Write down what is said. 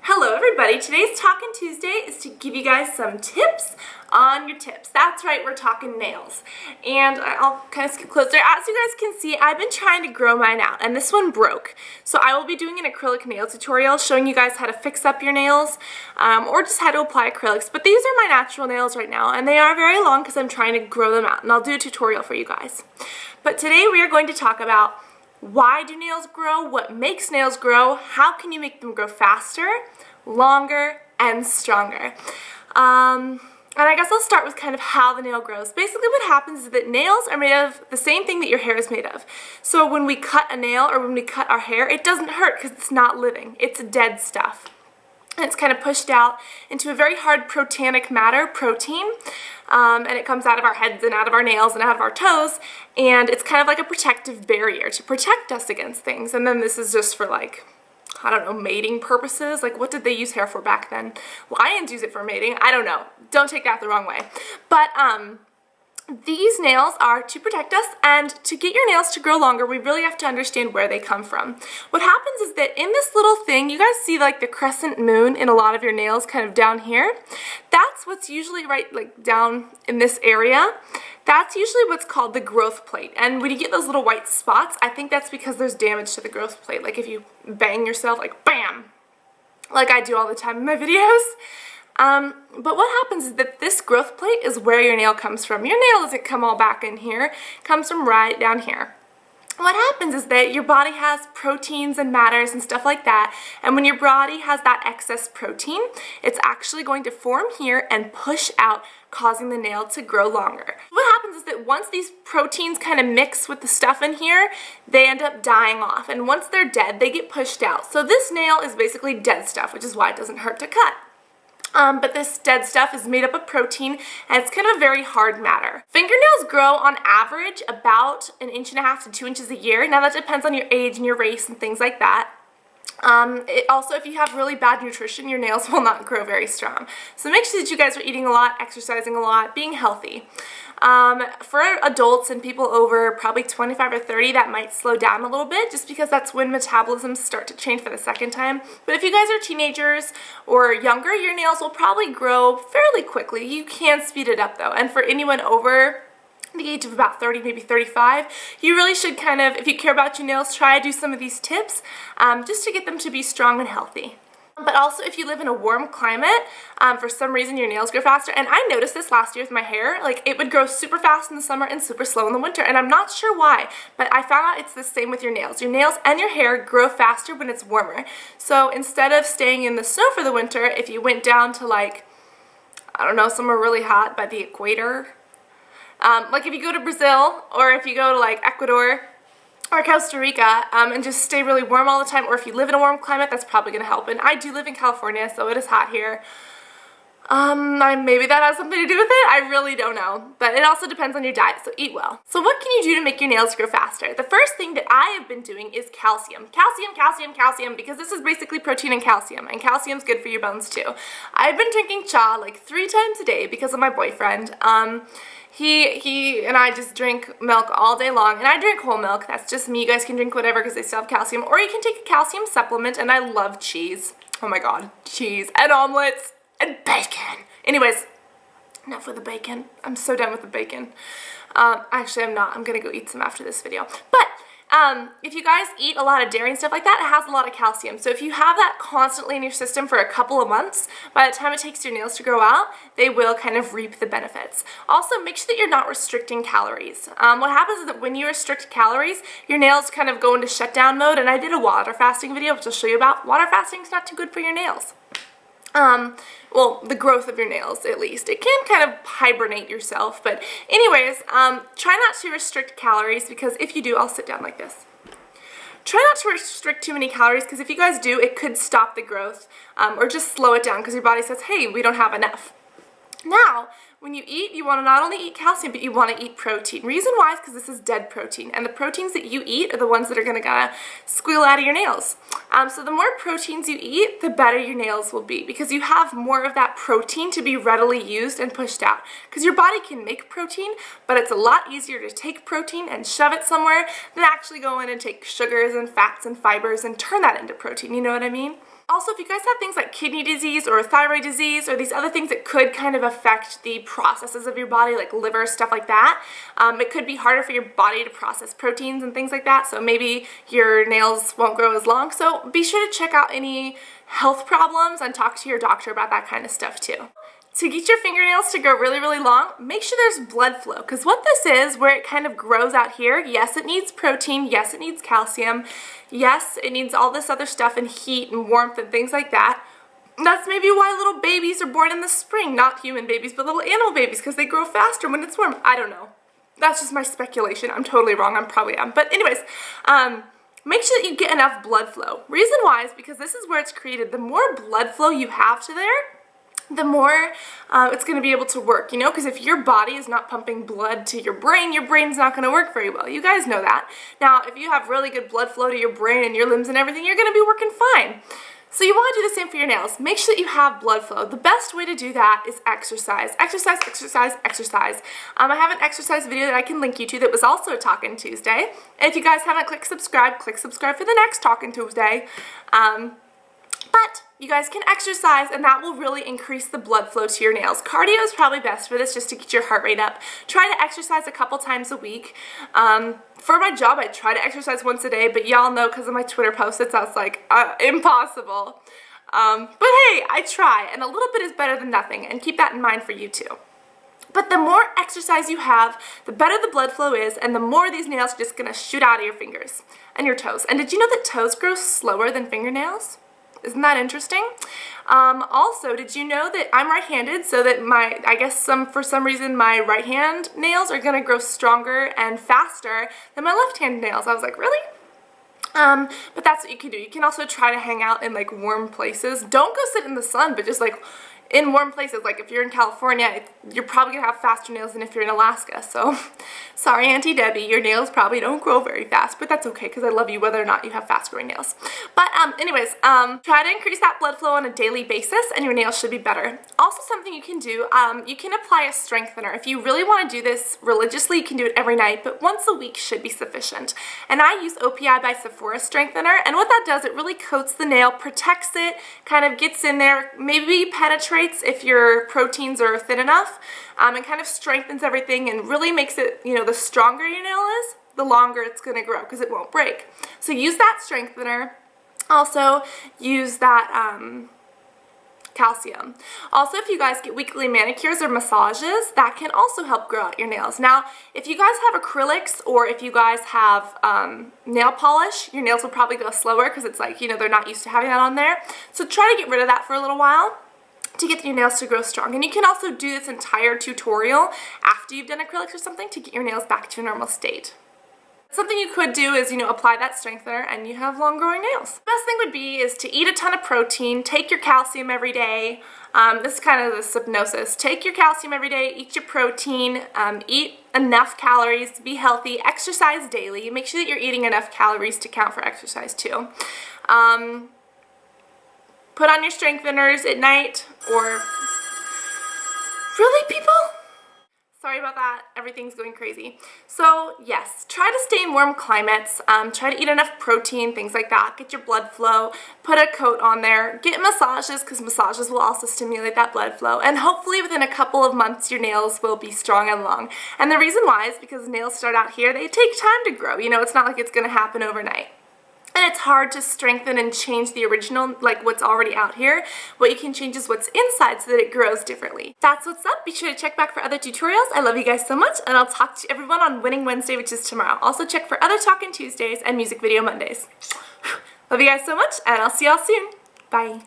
Hello everybody, today's Talkin' Tuesday is to give you guys some tips on your tips. That's right, we're talking nails. And I'll kind of skip closer. As you guys can see, I've been trying to grow mine out and this one broke. So I will be doing an acrylic nail tutorial showing you guys how to fix up your nails or just how to apply acrylics. But these are my natural nails right now and they are very long because I'm trying to grow them out and I'll do a tutorial for you guys. But today we are going to talk about why do nails grow, what makes nails grow, how can you make them grow faster, longer, and stronger. And I guess I'll start with kind of how the nail grows. Basically what happens is that nails are made of the same thing that your hair is made of. So when we cut a nail or when we cut our hair, it doesn't hurt because it's not living. It's dead stuff. And it's kind of pushed out into a very hard protonic matter, protein, and it comes out of our heads and out of our nails and out of our toes, and it's kind of like a protective barrier to protect us against things. And then this is just for, like, I don't know, mating purposes. Like, what did they use hair for back then? Lions use it for mating. I don't know. Don't take that the wrong way. But these nails are to protect us, and to get your nails to grow longer, we really have to understand where they come from. What happens is that in this little thing, you guys see like the crescent moon in a lot of your nails kind of down here. That's what's usually right like down in this area. That's usually what's called the growth plate. And when you get those little white spots, I think that's because there's damage to the growth plate. Like if you bang yourself, like BAM! Like I do all the time in my videos. But what happens is that this growth plate is where your nail comes from. Your nail doesn't come all back in here. It comes from right down here. What happens is that your body has proteins and matters and stuff like that, and when your body has that excess protein, it's actually going to form here and push out, causing the nail to grow longer. What happens is that once these proteins kind of mix with the stuff in here, they end up dying off, and once they're dead, they get pushed out. So this nail is basically dead stuff, which is why it doesn't hurt to cut. But this dead stuff is made up of protein, and it's kind of a very hard matter. Fingernails grow on average about 1.5 inches to 2 inches a year. Now that depends on your age and your race and things like that. Also, if you have really bad nutrition, your nails will not grow very strong. So make sure that you guys are eating a lot, exercising a lot, being healthy. For adults and people over probably 25 or 30, that might slow down a little bit just because that's when metabolisms start to change for the second time. But if you guys are teenagers or younger, your nails will probably grow fairly quickly. You can speed it up though. And for anyone over the age of about 30, maybe 35, you really should kind of, if you care about your nails, try to do some of these tips just to get them to be strong and healthy. But also if you live in a warm climate, for some reason your nails grow faster, and I noticed this last year with my hair, like it would grow super fast in the summer and super slow in the winter, and I'm not sure why, but I found out it's the same with your nails. Your nails and your hair grow faster when it's warmer. So instead of staying in the snow for the winter, if you went down to like, I don't know, somewhere really hot by the equator, like if you go to Brazil or if you go to like Ecuador or Costa Rica and just stay really warm all the time, or if you live in a warm climate, that's probably going to help. And I do live in California, so it is hot here. Maybe that has something to do with it. I really don't know. But it also depends on your diet, so eat well. So what can you do to make your nails grow faster? The first thing that I have been doing is calcium. Calcium, calcium, calcium, because this is basically protein and calcium's good for your bones too. I've been drinking cha like 3 times a day because of my boyfriend. He and I just drink milk all day long, and I drink whole milk. That's just me. You guys can drink whatever because they still have calcium, or you can take a calcium supplement, and I love cheese. Oh my god, cheese and omelets and bacon. Anyways, enough with the bacon. I'm so done with the bacon. Actually, I'm not. I'm gonna go eat some after this video. But if you guys eat a lot of dairy and stuff like that, it has a lot of calcium. So if you have that constantly in your system for a couple of months, by the time it takes your nails to grow out, they will kind of reap the benefits. Also, make sure that you're not restricting calories. What happens is that when you restrict calories, your nails kind of go into shutdown mode, and I did a water fasting video, which I'll show you about. Water fasting is not too good for your nails. Well, the growth of your nails, at least. It can kind of hibernate yourself, but anyways, try not to restrict calories, because if you do, I'll sit down like this. Try not to restrict too many calories, because if you guys do, it could stop the growth, or just slow it down, because your body says, hey, we don't have enough. Now, when you eat, you want to not only eat calcium, but you want to eat protein. Reason why is because this is dead protein, and the proteins that you eat are the ones that are going to squeal out of your nails. So the more proteins you eat, the better your nails will be, because you have more of that protein to be readily used and pushed out. Because your body can make protein, but it's a lot easier to take protein and shove it somewhere than actually go in and take sugars and fats and fibers and turn that into protein. You know what I mean? Also, if you guys have things like kidney disease or thyroid disease or these other things that could kind of affect the processes of your body, like liver, stuff like that, it could be harder for your body to process proteins and things like that, so maybe your nails won't grow as long. So be sure to check out any health problems and talk to your doctor about that kind of stuff too. To get your fingernails to grow really, really long, make sure there's blood flow, because what this is, where it kind of grows out here, yes, it needs protein, yes, it needs calcium, yes, it needs all this other stuff and heat and warmth and things like that. That's maybe why little babies are born in the spring, not human babies, but little animal babies, because they grow faster when it's warm. I don't know. That's just my speculation. I'm totally wrong. I probably am. But anyways, make sure that you get enough blood flow. Reason why is because this is where it's created. The more blood flow you have to there, the more it's going to be able to work, you know, because if your body is not pumping blood to your brain's not going to work very well. You guys know that. Now, if you have really good blood flow to your brain and your limbs and everything, you're going to be working fine. So you want to do the same for your nails. Make sure that you have blood flow. The best way to do that is exercise. Exercise, exercise, exercise. I have an exercise video that I can link you to that was also a Talkin' Tuesday. And if you guys haven't click subscribe for the next Talkin' Tuesday. But you guys can exercise and that will really increase the blood flow to your nails. Cardio is probably best for this, just to get your heart rate up. Try to exercise a couple times a week. For my job, I try to exercise once a day, but y'all know because of my Twitter posts, it sounds like impossible. But hey, I try, and a little bit is better than nothing, and keep that in mind for you too. But the more exercise you have, the better the blood flow is, and the more these nails are just going to shoot out of your fingers and your toes. And did you know that toes grow slower than fingernails? Isn't that interesting? Also, did you know that I'm right-handed, so that for some reason my right hand nails are gonna grow stronger and faster than my left hand nails? I was like, really? But that's what you can do. You can also try to hang out in like warm places. Don't go sit in the sun, but just like in warm places. Like if you're in California, you're probably gonna have faster nails than if you're in Alaska. So sorry, Auntie Debbie, your nails probably don't grow very fast, but that's okay because I love you whether or not you have fast growing nails. But anyways, try to increase that blood flow on a daily basis and your nails should be better. Also, something you can do, you can apply a strengthener. If you really want to do this religiously, you can do it every night, but once a week should be sufficient. And I use OPI by Sephora strengthener, and what that does, it really coats the nail, protects it, kind of gets in there, maybe penetrates if your proteins are thin enough, and kind of strengthens everything and really makes it, you know, the stronger your nail is, the longer it's going to grow because it won't break. So use that strengthener. Also use that calcium. Also, if you guys get weekly manicures or massages, that can also help grow out your nails. Now, if you guys have acrylics or if you guys have nail polish, your nails will probably go slower because it's like, you know, they're not used to having that on there. So try to get rid of that for a little while to get your nails to grow strong. And you can also do this entire tutorial after you've done acrylics or something to get your nails back to a normal state. Something you could do is, you know, apply that strengthener and you have long growing nails. The best thing would be is to eat a ton of protein, take your calcium every day. This is kind of the hypnosis. Take your calcium every day, eat your protein, eat enough calories, be healthy, exercise daily. Make sure that you're eating enough calories to count for exercise too. Put on your strengtheners at night, or really, people? Sorry about that, everything's going crazy. So yes, try to stay in warm climates, try to eat enough protein, things like that, get your blood flow, put a coat on there, get massages because massages will also stimulate that blood flow, and hopefully within a couple of months your nails will be strong and long. And the reason why is because nails start out here, they take time to grow, you know, it's not like it's going to happen overnight. And it's hard to strengthen and change the original, like what's already out here. What you can change is what's inside so that it grows differently. That's what's up. Be sure to check back for other tutorials. I love you guys so much, and I'll talk to everyone on Winning Wednesday, which is tomorrow. Also check for other Talkin' Tuesdays and Music Video Mondays. Love you guys so much, and I'll see y'all soon. Bye.